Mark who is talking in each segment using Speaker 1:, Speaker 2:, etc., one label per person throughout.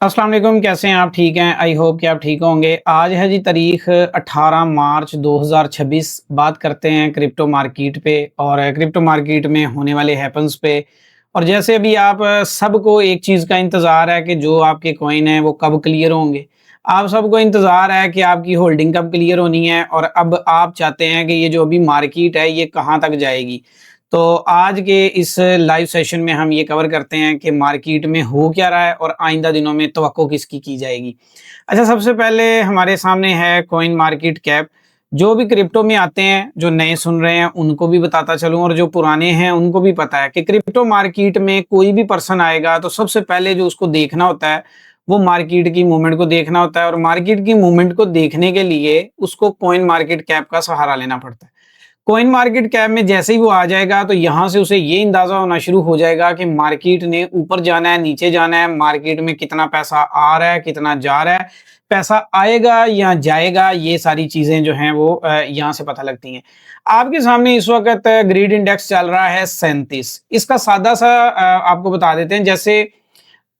Speaker 1: अस्सलाम वालेकुम, कैसे हैं आप? ठीक हैं? आई होप कि आप ठीक होंगे। आज है जी तारीख़ 18 मार्च 2026। बात करते हैं क्रिप्टो मार्केट पे और क्रिप्टो मार्केट में होने वाले हैपन्स पे। और जैसे अभी आप सबको एक चीज़ का इंतज़ार है कि जो आपके कॉइन हैं वो कब क्लियर होंगे। आप सबको इंतज़ार है कि आपकी होल्डिंग कब क्लियर होनी है और अब आप चाहते हैं कि ये जो अभी मार्केट है ये कहाँ तक जाएगी। तो आज के इस लाइव सेशन में हम ये कवर करते हैं कि मार्केट में हो क्या रहा है और आइंदा दिनों में तवक्को किसकी की जाएगी। अच्छा, सबसे पहले हमारे सामने है कॉइन मार्केट कैप। जो भी क्रिप्टो में आते हैं, जो नए सुन रहे हैं उनको भी बताता चलूँ और जो पुराने हैं उनको भी पता है कि क्रिप्टो मार्केट में कोई भी पर्सन आएगा तो सबसे पहले जो उसको देखना होता है वो मार्केट की मूवमेंट को देखना होता है और मार्केट की मूवमेंट को देखने के लिए उसको कॉइन मार्केट कैप का सहारा लेना पड़ता है। कॉइन मार्केट कैप में जैसे ही वो आ जाएगा तो यहाँ से उसे ये अंदाजा होना शुरू हो जाएगा कि मार्केट ने ऊपर जाना है, नीचे जाना है, मार्केट में कितना पैसा आ रहा है, कितना जा रहा है, पैसा आएगा या जाएगा, ये सारी चीजें जो हैं वो यहाँ से पता लगती हैं। आपके सामने इस वक्त ग्रीड इंडेक्स चल रहा है 37। इसका सादा सा आपको बता देते हैं। जैसे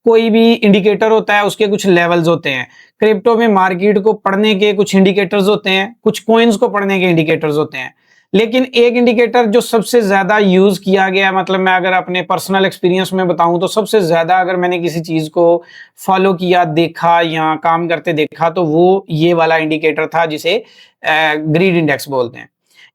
Speaker 1: कोई भी इंडिकेटर होता है उसके कुछ लेवल्स होते हैं। क्रिप्टो में मार्केट को पढ़ने के कुछ इंडिकेटर्स होते हैं, कुछ कॉइन्स को पढ़ने के इंडिकेटर्स होते हैं। लेकिन एक इंडिकेटर जो सबसे ज्यादा यूज किया गया, मतलब मैं अगर अपने पर्सनल एक्सपीरियंस में बताऊं तो सबसे ज्यादा अगर मैंने किसी चीज को फॉलो किया, देखा या काम करते देखा तो वो ये वाला इंडिकेटर था जिसे ग्रीड इंडेक्स बोलते हैं।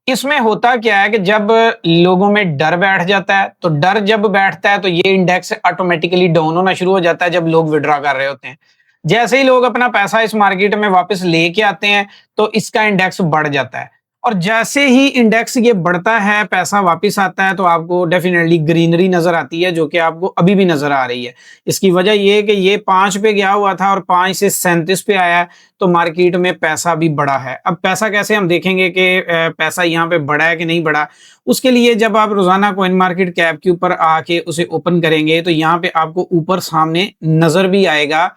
Speaker 1: इसमें होता क्या है कि जब लोगों में डर बैठ जाता है तो डर जब बैठता है तो ये इंडेक्स ऑटोमेटिकली डाउन होना शुरू हो जाता है जब लोग विड्रॉ कर रहे होते हैं। जैसे ही लोग अपना पैसा इस मार्केट में वापस लेके आते हैं तो इसका इंडेक्स बढ़ जाता है और जैसे ही इंडेक्स ये बढ़ता है, पैसा वापस आता है तो आपको डेफिनेटली ग्रीनरी नजर आती है जो कि आपको अभी भी नजर आ रही है। इसकी वजह ये है कि ये 5 पे गया हुआ था और 5 से 37 पे आया है तो मार्केट में पैसा भी बढ़ा है। अब पैसा कैसे हम देखेंगे कि पैसा यहाँ पे बढ़ा है कि नहीं बढ़ा। उसके लिए जब आप रोजाना कॉइन मार्केट कैप के ऊपर आके उसे ओपन करेंगे तो यहाँ पे आपको ऊपर सामने नजर भी आएगा।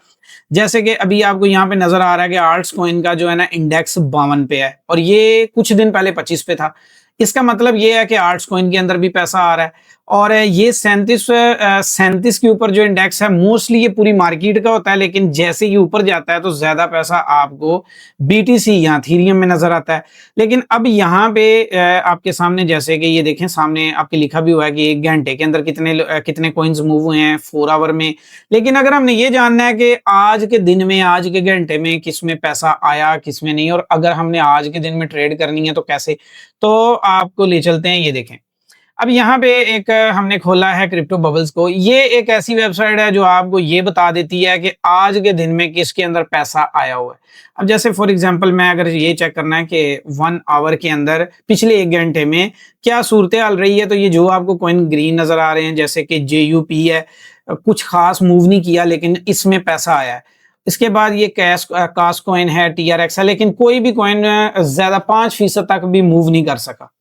Speaker 1: जैसे कि अभी आपको यहाँ पे नजर आ रहा है कि आर्ट्स कॉइन का जो है ना इंडेक्स 52 पे है और ये कुछ दिन पहले 25 पे था। इसका मतलब ये है कि आर्ट्स कॉइन के अंदर भी पैसा आ रहा है और ये 37 के ऊपर जो इंडेक्स है मोस्टली ये पूरी मार्केट का होता है, लेकिन जैसे ही ऊपर जाता है तो ज्यादा पैसा आपको बीटीसी या थीरियम में नजर आता है। लेकिन अब यहाँ पे आपके सामने जैसे कि ये देखें, सामने आपके लिखा भी हुआ है कि 1 घंटे के अंदर कितने कॉइन्स मूव हुए हैं 4 आवर में। लेकिन अगर हमने ये जानना है कि आज के दिन में, आज के घंटे में किस में पैसा आया किस में नहीं, और अगर हमने आज के दिन में ट्रेड करनी है तो कैसे, तो आपको ले चलते हैं। ये देखें, अब यहाँ पे एक हमने खोला है क्रिप्टो बबल्स को। ये एक ऐसी वेबसाइट है जो आपको ये बता देती है कि आज के दिन में किसके अंदर पैसा आया हुआ है। अब जैसे फॉर एग्जांपल मैं अगर ये चेक करना है कि 1 आवर के अंदर पिछले 1 घंटे में क्या सूरत हाल रही है, तो ये जो आपको कॉइन ग्रीन नजर आ रहे हैं जैसे कि JUP है, कुछ खास मूव नहीं किया लेकिन इसमें पैसा आया है। इसके बाद ये कास कॉइन है, TRX है, लेकिन कोई भी कॉइन ज्यादा 5% तक भी मूव नहीं कर सका।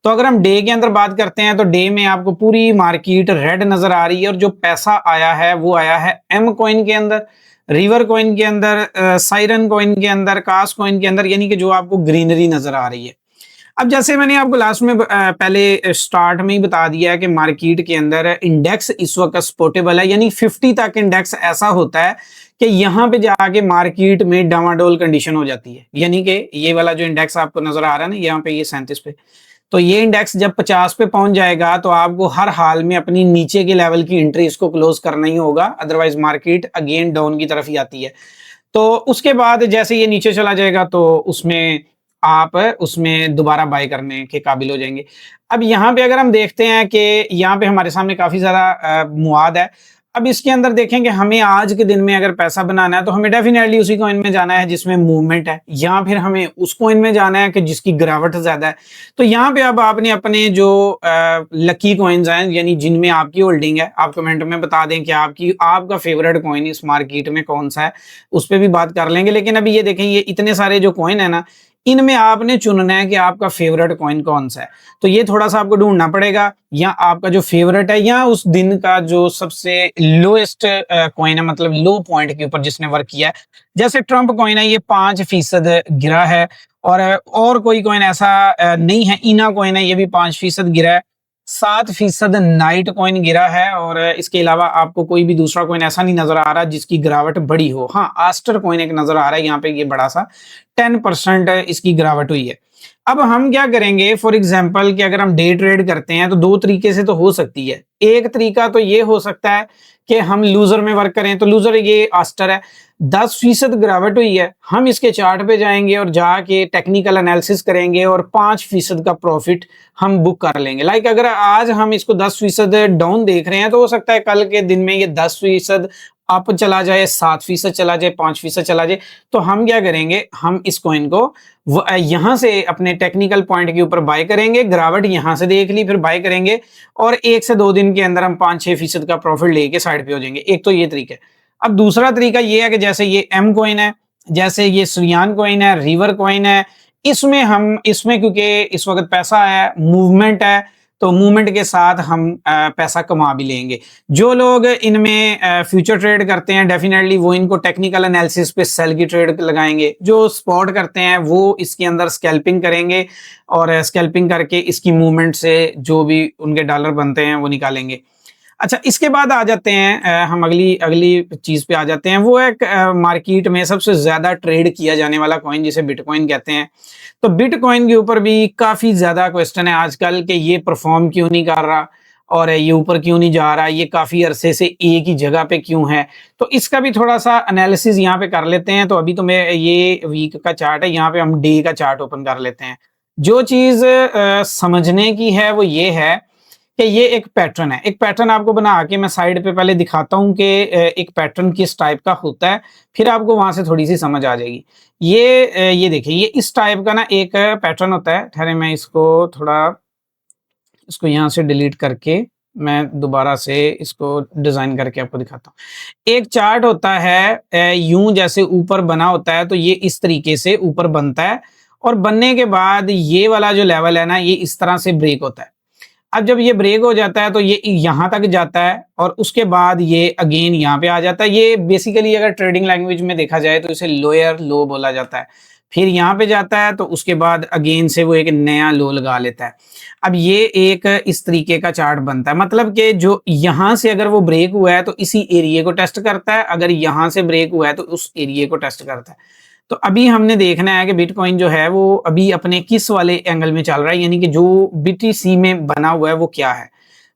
Speaker 1: तो अगर हम डे के अंदर बात करते हैं तो डे में आपको पूरी मार्केट रेड नजर आ रही है और जो पैसा आया है वो आया है M कॉइन के अंदर, रिवर कॉइन के अंदर, साइरन कॉइन के अंदर, कास कॉइन के अंदर, यानी कि जो आपको ग्रीनरी नजर आ रही है। अब जैसे मैंने आपको लास्ट में पहले स्टार्ट में ही बता दिया है कि मार्केट के अंदर इंडेक्स इस वक्त सपोर्टेबल है, यानी 50 तक इंडेक्स ऐसा होता है कि यहाँ पे जाके मार्केट में डामाडोल कंडीशन हो जाती है। यानी कि ये वाला जो इंडेक्स आपको नजर आ रहा है ना, यहाँ पे ये 37 पे, तो ये इंडेक्स जब 50 पे पहुंच जाएगा तो आपको हर हाल में अपनी नीचे के लेवल की एंट्री इसको क्लोज करना ही होगा, अदरवाइज मार्केट अगेन डाउन की तरफ ही आती है। तो उसके बाद जैसे ये नीचे चला जाएगा तो उसमें आप उसमें दोबारा बाय करने के काबिल हो जाएंगे। अब यहाँ पे अगर हम देखते हैं कि यहाँ पे हमारे सामने काफी ज्यादा मुआद है। अब इसके अंदर देखें कि हमें आज के दिन में अगर पैसा बनाना है तो हमें डेफिनेटली उसी कॉइन में जाना है जिसमें मूवमेंट है, या फिर हमें उस कॉइन में जाना है कि जिसकी गिरावट ज्यादा है। तो यहाँ पे अब आपने अपने जो लकी कॉइन्स हैं, यानी जिनमें आपकी होल्डिंग है, आप कमेंट में बता दें कि आपका फेवरेट कॉइन इस मार्केट में कौन सा है, उस पर भी बात कर लेंगे। लेकिन अभी ये देखें, ये इतने सारे जो कॉइन है ना, इनमें आपने चुनना है कि आपका फेवरेट कॉइन कौन सा है। तो ये थोड़ा सा आपको ढूंढना पड़ेगा, या आपका जो फेवरेट है या उस दिन का जो सबसे लोएस्ट कॉइन है, मतलब लो पॉइंट के ऊपर जिसने वर्क किया है। जैसे ट्रम्प कॉइन है, ये 5% गिरा है, और कोई कॉइन ऐसा नहीं है। इना कॉइन है, ये भी 5% गिरा है। 7% नाइट कॉइन गिरा है और इसके अलावा आपको कोई भी दूसरा कॉइन ऐसा नहीं नजर आ रहा जिसकी गिरावट बड़ी हो। हाँ, आस्टर कॉइन एक नजर आ रहा है यहाँ पे, ये बड़ा सा 10% इसकी गिरावट हुई है। अब हम क्या करेंगे, फॉर एग्जांपल कि अगर हम डे ट्रेड करते हैं तो दो तरीके से तो हो सकती है। एक तरीका तो ये हो सकता है कि हम लूजर में वर्क करें, तो लूजर ये आस्टर है, 10% गिरावट हुई है, हम इसके चार्ट पे जाएंगे और जाके टेक्निकल एनालिसिस करेंगे और 5% का प्रॉफिट हम बुक कर लेंगे। लाइक अगर आज हम इसको 10% डाउन देख रहे हैं तो हो सकता है कल के दिन में ये 10% अप चला जाए, 7% चला जाए, 5% चला जाए। तो हम क्या करेंगे, हम इस कॉइन को यहां से अपने टेक्निकल पॉइंट के ऊपर बाय करेंगे, गिरावट यहां से देख ली, फिर बाय करेंगे और 1 से 2 दिन के अंदर हम 5-6% का प्रॉफिट लेके साइड पे हो जाएंगे। एक तो ये तरीका है। अब दूसरा तरीका ये है कि जैसे ये एम कॉइन है, जैसे ये सुयान कॉइन है, रिवर कॉइन है, इसमें क्योंकि इस वक्त पैसा है, मूवमेंट है, तो मूवमेंट के साथ हम पैसा कमा भी लेंगे। जो लोग इनमें फ्यूचर ट्रेड करते हैं डेफिनेटली वो इनको टेक्निकल एनालिसिस पे सेल की ट्रेड लगाएंगे। जो स्पॉट करते हैं वो इसके अंदर स्कैल्पिंग करेंगे और स्कैल्पिंग करके इसकी मूवमेंट से जो भी उनके डॉलर बनते हैं वो निकालेंगे। अच्छा, इसके बाद आ जाते हैं हम अगली चीज पे आ जाते हैं। वो है मार्केट में सबसे ज्यादा ट्रेड किया जाने वाला कॉइन जिसे बिटकॉइन कहते हैं। तो बिटकॉइन के ऊपर भी काफी ज्यादा क्वेश्चन है आजकल कि ये परफॉर्म क्यों नहीं कर रहा और ये ऊपर क्यों नहीं जा रहा, ये काफी अरसे से एक ही जगह पे क्यों है। तो इसका भी थोड़ा सा एनालिसिस यहाँ पे कर लेते हैं। तो अभी तो मैं ये वीक का चार्ट है, यहाँ पे हम डे का चार्ट ओपन कर लेते हैं। जो चीज समझने की है वो ये है कि ये एक पैटर्न है। एक पैटर्न आपको बना के मैं साइड पे पहले दिखाता हूँ कि एक पैटर्न किस टाइप का होता है, फिर आपको वहां से थोड़ी सी समझ आ जाएगी। ये देखिए, ये इस टाइप का ना एक पैटर्न होता है। ठहरे मैं इसको यहाँ से डिलीट करके मैं दोबारा से इसको डिजाइन करके आपको दिखाता हूँ। एक चार्ट होता है यूं जैसे ऊपर बना होता है, तो ये इस तरीके से ऊपर बनता है और बनने के बाद ये वाला जो लेवल है ना, ये इस तरह से ब्रेक होता है। अब जब ये ब्रेक हो जाता है तो ये यहां तक जाता है और उसके बाद ये अगेन यहाँ पे आ जाता है। ये बेसिकली अगर ट्रेडिंग लैंग्वेज में देखा जाए तो इसे लोअर लो बोला जाता है। फिर यहाँ पे जाता है तो उसके बाद अगेन से वो एक नया लो लगा लेता है। अब ये एक इस तरीके का चार्ट बनता है, मतलब कि जो यहां से अगर वो ब्रेक हुआ है तो इसी एरिया को टेस्ट करता है, अगर यहां से ब्रेक हुआ है तो उस एरिया को टेस्ट करता है। तो अभी हमने देखना है कि बिटकॉइन जो है वो अभी अपने किस वाले एंगल में चल रहा है, यानी कि जो बीटीसी में बना हुआ है वो क्या है।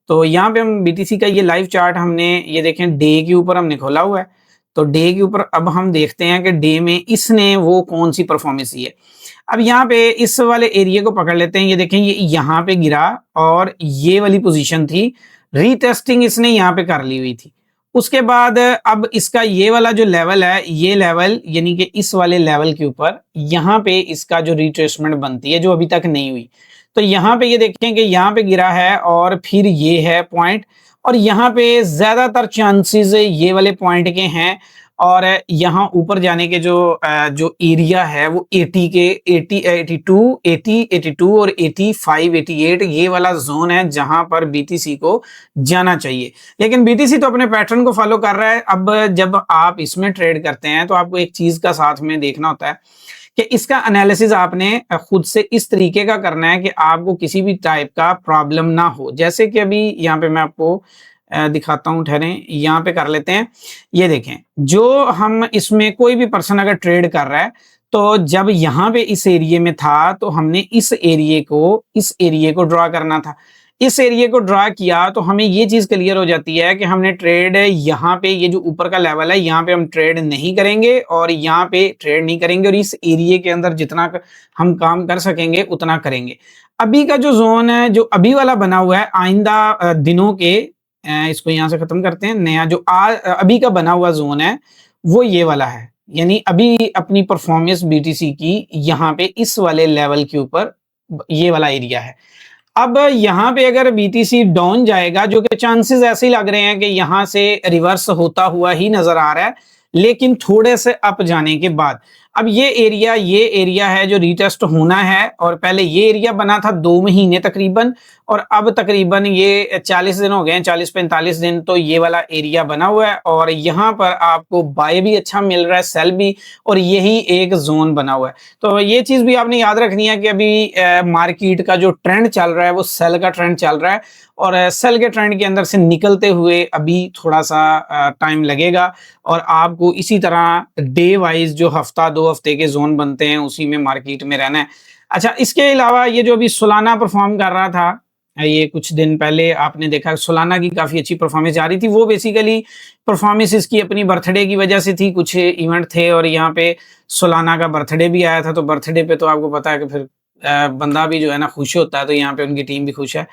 Speaker 1: तो यहाँ पे हम बीटीसी का ये लाइव चार्ट हमने ये देखें डे के ऊपर हमने खोला हुआ है। तो डे के ऊपर अब हम देखते हैं कि डे में इसने वो कौन सी परफॉर्मेंस दी है। अब यहाँ पे इस वाले एरिया को पकड़ लेते हैं। ये देखें, ये यहाँ पे गिरा और ये वाली पोजीशन थी, रीटेस्टिंग इसने यहाँ पे कर ली हुई थी। उसके बाद अब इसका ये वाला जो लेवल है, ये लेवल यानी कि इस वाले लेवल के ऊपर यहाँ पे इसका जो रिट्रेसमेंट बनती है जो अभी तक नहीं हुई। तो यहाँ पे ये देखें कि यहाँ पे गिरा है और फिर ये है पॉइंट, और यहाँ पे ज्यादातर चांसेस ये वाले पॉइंट के हैं। और यहाँ ऊपर जाने के जो एरिया है वो 80 के 80 82 80 82 और 85 88 ये वाला जोन है जहां पर बीटीसी को जाना चाहिए। लेकिन बीटीसी तो अपने पैटर्न को फॉलो कर रहा है। अब जब आप इसमें ट्रेड करते हैं तो आपको एक चीज का साथ में देखना होता है कि इसका एनालिसिस आपने खुद से इस तरीके का करना है कि आपको किसी भी टाइप का प्रॉब्लम ना हो। जैसे कि अभी यहाँ पे मैं आपको दिखाता हूँ, ठहरे यहाँ पे कर लेते हैं। ये देखें, जो हम इसमें कोई भी पर्सन अगर ट्रेड कर रहा है तो जब यहाँ पे इस एरिया में था तो हमने इस एरिया को ड्रॉ करना था। इस एरिया को ड्रॉ किया तो हमें ये चीज क्लियर हो जाती है कि हमने ट्रेड यहाँ पे ये जो ऊपर का लेवल है यहाँ पे हम ट्रेड नहीं करेंगे और यहाँ पे ट्रेड नहीं करेंगे, और इस एरिया के अंदर जितना हम काम कर सकेंगे उतना करेंगे। अभी का जो जोन है जो अभी वाला बना हुआ है, आइंदा दिनों के इसको यहां से खत्म करते हैं। नया जो अभी का बना हुआ जोन है वो ये वाला है, यानी अभी अपनी परफॉर्मेंस बीटीसी की यहाँ पे इस वाले लेवल के ऊपर ये वाला एरिया है। अब यहाँ पे अगर बीटीसी डाउन जाएगा, जो कि चांसेस ऐसे ही लग रहे हैं कि यहाँ से रिवर्स होता हुआ ही नजर आ रहा है, लेकिन थोड़े से अप जाने के बाद अब ये एरिया है जो रीटेस्ट होना है, और पहले ये एरिया बना था 2 महीने तकरीबन, और अब तकरीबन ये 40 दिन हो गए हैं, 40-45 दिन, तो ये वाला एरिया बना हुआ है और यहाँ पर आपको बाय भी अच्छा मिल रहा है, सेल भी, और यही एक जोन बना हुआ है। तो ये चीज़ भी आपने याद रखनी है कि अभी मार्केट का जो ट्रेंड चल रहा है वो सेल का ट्रेंड चल रहा है, और सेल के ट्रेंड के अंदर से निकलते हुए अभी थोड़ा सा टाइम लगेगा, और आपको इसी तरह डे वाइज जो हफ्ता 2 हफ्ते के जोन बनते हैं उसी में मार्केट में रहना है। अच्छा, इसके अलावा ये जो अभी सोलाना परफॉर्म कर रहा था, ये कुछ दिन पहले आपने देखा सोलाना की काफ़ी अच्छी परफॉर्मेंस जा रही थी, वो बेसिकली परफॉर्मेंस इसकी अपनी बर्थडे की वजह से थी, कुछ इवेंट थे और यहाँ पे सोलाना का बर्थडे भी आया था, तो बर्थडे पे तो आपको पता है कि फिर बंदा भी जो है ना खुश होता है, तो यहाँ पे उनकी टीम भी खुश है।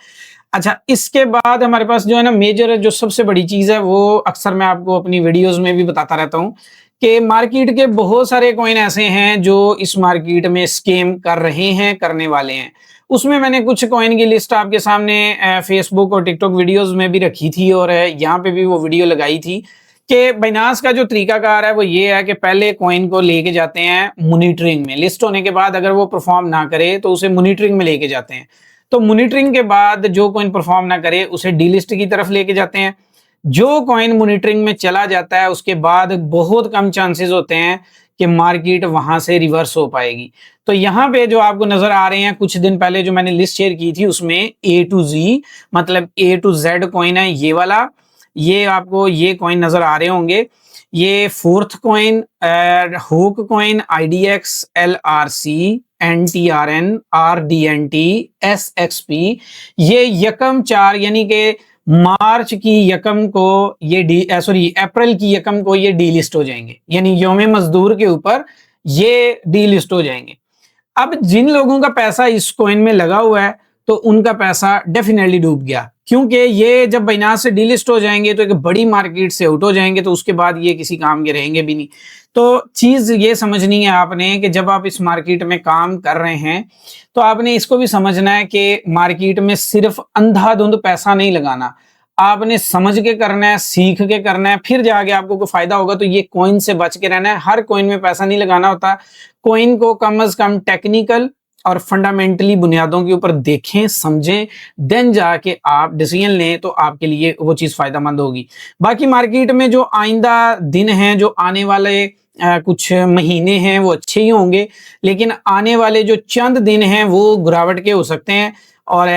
Speaker 1: अच्छा, इसके बाद हमारे पास जो है ना मेजर जो सबसे बड़ी चीज़ है, वो अक्सर मैं आपको अपनी वीडियोस में भी बताता रहता हूँ कि मार्केट के बहुत सारे कॉइन ऐसे हैं जो इस मार्केट में स्कैम कर रहे हैं, करने वाले हैं। उसमें मैंने कुछ कॉइन की लिस्ट आपके सामने फेसबुक और टिकटॉक वीडियोस में भी रखी थी, और यहाँ पे भी वो वीडियो लगाई थी कि बाइनेंस का जो तरीकाकार है वो ये है कि पहले कॉइन को लेके जाते हैं मॉनिटरिंग में, लिस्ट होने के बाद अगर वो परफॉर्म ना करे तो उसे मॉनिटरिंग में लेके जाते हैं, तो मॉनिटरिंग के बाद जो कॉइन परफॉर्म ना करे उसे डीलिस्ट की तरफ लेके जाते हैं। जो कॉइन मॉनिटरिंग में चला जाता है उसके बाद बहुत कम चांसेस होते हैं कि मार्केट वहां से रिवर्स हो पाएगी। तो यहाँ पे जो आपको नजर आ रहे हैं, कुछ दिन पहले जो मैंने लिस्ट शेयर की थी उसमें A to Z मतलब A to Z कॉइन है, ये वाला, ये आपको ये कॉइन नजर आ रहे होंगे। ये फोर्थ कॉइन होक coin, IDX, LRC, NTRN, RDNT, SXP, ये यकम 4 यानी कि मार्च की यकम को ये अप्रैल की यकम को ये डी लिस्ट हो जाएंगे, यानी यौम मजदूर के ऊपर ये डी लिस्ट हो जाएंगे। अब जिन लोगों का पैसा इस कॉइन में लगा हुआ है तो उनका पैसा डेफिनेटली डूब गया, क्योंकि ये जब बाइनेंस से डीलिस्ट हो जाएंगे तो एक बड़ी मार्केट से आउट हो जाएंगे, तो उसके बाद ये किसी काम के रहेंगे भी नहीं। तो चीज ये समझनी है आपने कि जब आप इस मार्केट में काम कर रहे हैं तो आपने इसको भी समझना है कि मार्केट में सिर्फ अंधाधुंध पैसा नहीं लगाना, आपने समझ के करना है, सीख के करना है, फिर जाके आपको कोई फायदा होगा। तो ये कॉइन से बच के रहना है, हर कॉइन में पैसा नहीं लगाना होता। कॉइन को कम से कम टेक्निकल और फंडामेंटली बुनियादों के ऊपर देखें, समझें, देन जाके आप डिसीजन लें, तो आपके लिए वो चीज़ फायदेमंद होगी। बाकी मार्केट में जो आइंदा दिन हैं, जो आने वाले कुछ महीने हैं वो अच्छे ही होंगे, लेकिन आने वाले जो चंद दिन हैं वो गिरावट के हो सकते हैं। और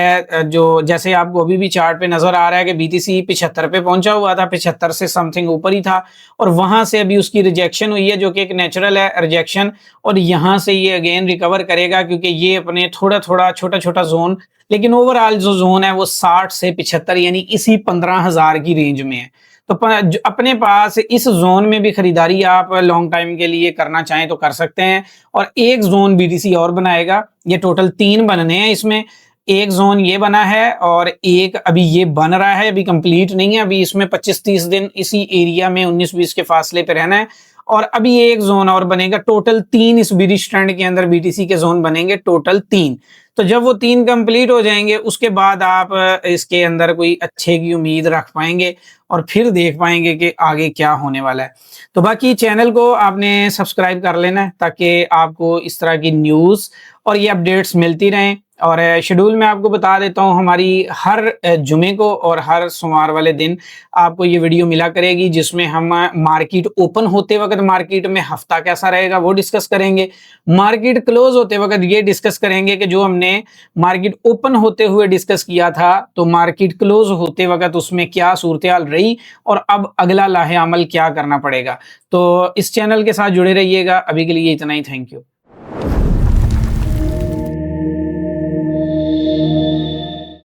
Speaker 1: जो जैसे आपको अभी भी चार्ट पे नजर आ रहा है कि BTC 75 पे पहुंचा हुआ था, 75 से समथिंग ऊपर ही था, और वहां से अभी उसकी रिजेक्शन हुई है, जो कि एक नेचुरल है रिजेक्शन, और यहां से ये अगेन रिकवर करेगा, क्योंकि ये अपने थोड़ा थोड़ा छोटा छोटा जोन, लेकिन ओवरऑल जो जोन है वो 60 से 75 यानी इसी 15,000 की रेंज में है। तो अपने पास इस जोन में भी खरीदारी आप लॉन्ग टाइम के लिए करना चाहें तो कर सकते हैं। और एक जोन BTC और बनाएगा, ये टोटल 3 बनने हैं इसमें। एक जोन ये बना है और एक अभी ये बन रहा है, अभी कंप्लीट नहीं है, अभी इसमें 25-30 दिन इसी एरिया में 19-20 के फासले पे रहना है, और अभी एक जोन और बनेगा। टोटल 3 इस बीरिश ट्रेंड के अंदर BTC के जोन बनेंगे, टोटल 3। तो जब वो 3 कंप्लीट हो जाएंगे उसके बाद आप इसके अंदर कोई अच्छे की उम्मीद रख पाएंगे और फिर देख पाएंगे कि आगे क्या होने वाला है। तो बाकी चैनल को आपने सब्सक्राइब कर लेना है ताकि आपको इस तरह की न्यूज़ और ये अपडेट्स मिलती रहें। और शेड्यूल में आपको बता देता हूँ, हमारी हर जुमे को और हर सोमवार वाले दिन आपको ये वीडियो मिला करेगी, जिसमें हम मार्केट ओपन होते वक्त मार्केट में हफ्ता कैसा रहेगा वो डिस्कस करेंगे, मार्केट क्लोज होते वक्त ये डिस्कस करेंगे कि जो हमने मार्केट ओपन होते हुए डिस्कस किया था तो मार्केट क्लोज होते वक्त उसमें क्या सूरत हाल रही और अब अगला लाहे अमल क्या करना पड़ेगा। तो इस चैनल के साथ जुड़े रहिएगा। अभी के लिए इतना ही, थैंक यू।